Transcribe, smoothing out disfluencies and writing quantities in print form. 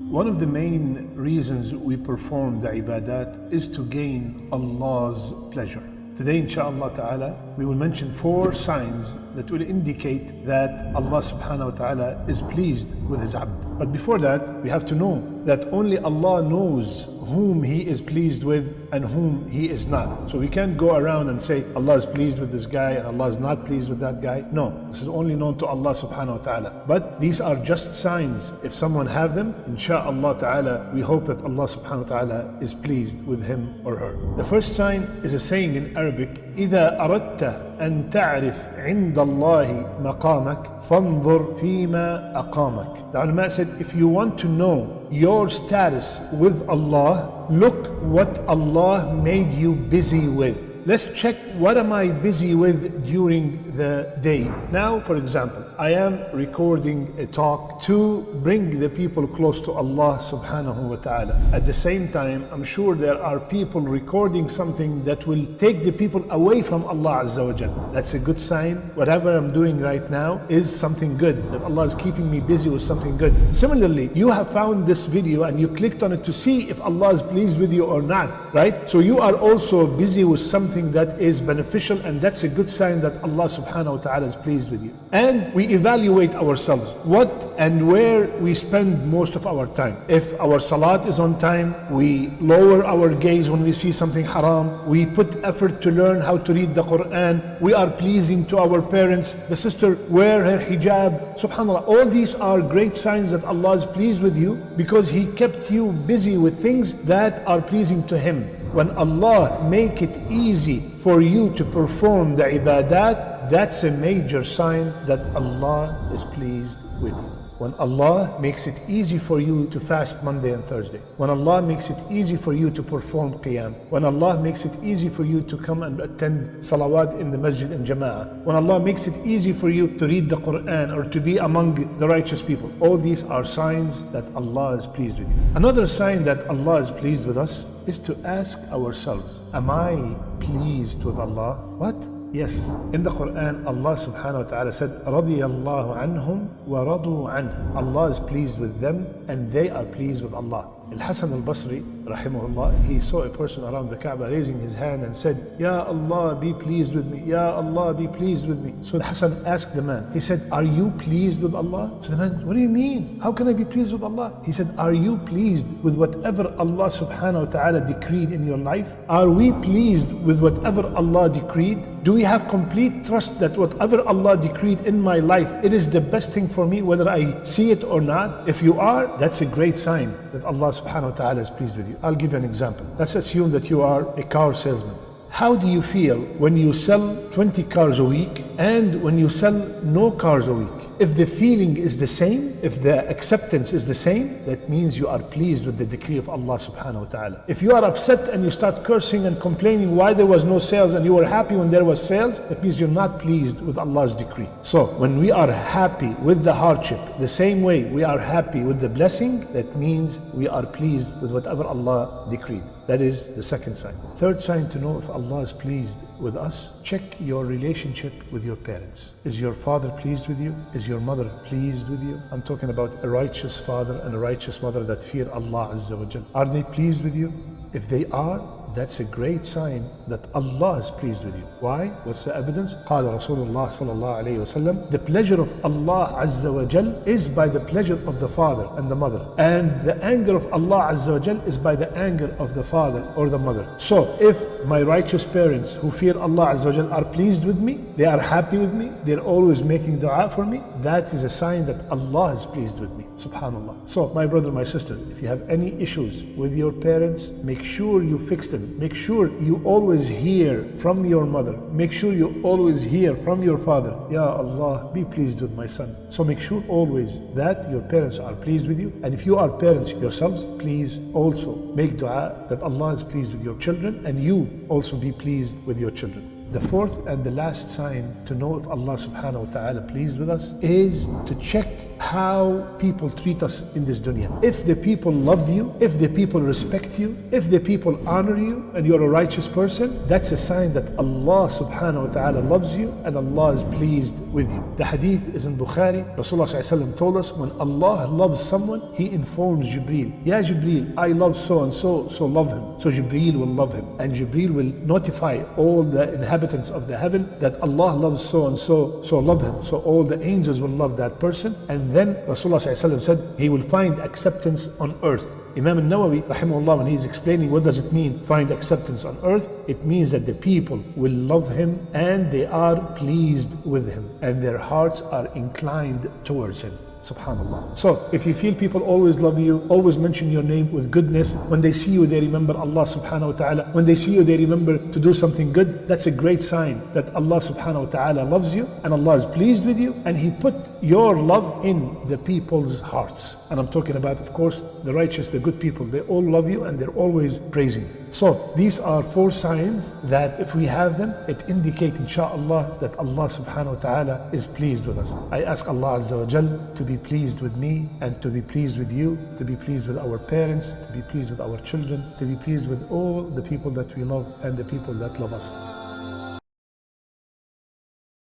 One of the main reasons we perform the ibadat is to gain Allah's pleasure. Today, inshaAllah ta'ala, we will mention 4 signs that will indicate that Allah subhanahu wa ta'ala is pleased with His abd. But before that, we have to know that only Allah knows whom He is pleased with and whom He is not. So we can't go around and say Allah is pleased with this guy and Allah is not pleased with that guy. No, this is only known to Allah subhanahu wa ta'ala. But these are just signs. If someone have them, insha'Allah ta'ala, we hope that Allah subhanahu wa ta'ala is pleased with him or her. The first sign is a saying in Arabic, إذا أردت أن تعرف عند الله مقامك فانظر فيما أقامك. The ulama said, if you want to know your status with Allah, look what Allah made you busy with. Let's check, what am I busy with during the day? Now, for example, I am recording a talk to bring the people close to Allah subhanahu wa ta'ala. At the same time, I'm sure there are people recording something that will take the people away from Allah azza wa jal. That's a good sign. Whatever I'm doing right now is something good, that Allah is keeping me busy with something good. Similarly, you have found this video and you clicked on it to see if Allah is pleased with you or not, right? So you are also busy with something that is beneficial, and that's a good sign that Allah subhanahu wa ta'ala is pleased with you. And we evaluate ourselves, what and where we spend most of our time. If our salat is on time, we lower our gaze when we see something haram, we put effort to learn how to read the Quran, we are pleasing to our parents, the sister wear her hijab, subhanAllah. All these are great signs that Allah is pleased with you because He kept you busy with things that are pleasing to Him. When Allah make it easy for you to perform the ibadat, that's a major sign that Allah is pleased with you. When Allah makes it easy for you to fast Monday and Thursday, when Allah makes it easy for you to perform qiyam, when Allah makes it easy for you to come and attend salawat in the masjid and jama'ah, when Allah makes it easy for you to read the Quran or to be among the righteous people, all these are signs that Allah is pleased with you. Another sign that Allah is pleased with us is to ask ourselves, am I pleased with Allah? What? Yes, in the Quran, Allah subhanahu wa ta'ala said, رَضِيَ اللَّهُ عَنْهُمْ وَرَضُوا عَنْهُ. Allah is pleased with them and they are pleased with Allah. Al-Hasan al-Basri, rahimahullah, he saw a person around the Kaaba raising his hand and said, Ya Allah, be pleased with me. Ya Allah, be pleased with me. So Hasan asked the man, he said, are you pleased with Allah? So the man, what do you mean? How can I be pleased with Allah? He said, are you pleased with whatever Allah subhanahu wa ta'ala decreed in your life? Are we pleased with whatever Allah decreed? Do we have complete trust that whatever Allah decreed in my life, it is the best thing for me, whether I see it or not? If you are, that's a great sign that Allah subhanahu wa ta'ala is pleased with you. I'll give you an example. Let's assume that you are a car salesman. How do you feel when you sell 20 cars a week and when you sell no cars a week? If the feeling is the same, if the acceptance is the same, that means you are pleased with the decree of Allah subhanahu wa ta'ala. If you are upset and you start cursing and complaining why there was no sales and you were happy when there was sales, that means you're not pleased with Allah's decree. So when we are happy with the hardship, the same way we are happy with the blessing, that means we are pleased with whatever Allah decreed. That is the second sign. Third sign to know if Allah is pleased with us, check your relationship with your parents. Is your father pleased with you? Is your mother pleased with you? I'm talking about a righteous father and a righteous mother that fear Allah azza wa jal. Are they pleased with you? If they are, that's a great sign that Allah is pleased with you. Why? What's the evidence? قال رسول الله صلى الله عليه وسلم, the pleasure of Allah Azza wa Jal is by the pleasure of the father and the mother, and the anger of Allah Azza wa Jal is by the anger of the father or the mother. So if my righteous parents who fear Allah Azza wa Jal are pleased with me, they are happy with me, they're always making dua for me, that is a sign that Allah is pleased with me. Subhanallah. So my brother, my sister, if you have any issues with your parents, make sure you fix them. Make sure you always hear from your mother. Make sure you always hear from your father. Ya Allah, be pleased with my son. So make sure always that your parents are pleased with you. And if you are parents yourselves, please also make dua that Allah is pleased with your children and you also be pleased with your children. The fourth and the last sign to know if Allah subhanahu wa ta'ala pleased with us is to check how people treat us in this dunya. If the people love you, if the people respect you, if the people honor you and you're a righteous person, that's a sign that Allah subhanahu wa ta'ala loves you and Allah is pleased with you. The hadith is in Bukhari. Rasulullah sallallahu alaihi wasallam told us, when Allah loves someone, He informs Jibreel, Ya Jibreel, I love so and so, so love him. So Jibreel will love him, and Jibreel will notify all the inhabitants of the heaven that Allah loves so and so, so love him. So all the angels will love that person, and then Rasulullah sallallahu alaihi wasallam said he will find acceptance on earth. Imam al-Nawawi rahimahullah, when he's explaining what does it mean find acceptance on earth, it means that the people will love him and they are pleased with him and their hearts are inclined towards him. Subhanallah. So if you feel people always love you, always mention your name with goodness, when they see you they remember Allah subhanahu wa ta'ala, when they see you they remember to do something good, that's a great sign that Allah subhanahu wa ta'ala loves you and Allah is pleased with you, and He put your love in the people's hearts. And I'm talking about, of course, the righteous, the good people. They all love you and they're always praising you. So these are 4 signs that if we have them, it indicates insha'Allah that Allah subhanahu wa ta'ala is pleased with us. I ask Allah Azza wa Jal to be pleased with me and to be pleased with you, to be pleased with our parents, to be pleased with our children, to be pleased with all the people that we love and the people that love us.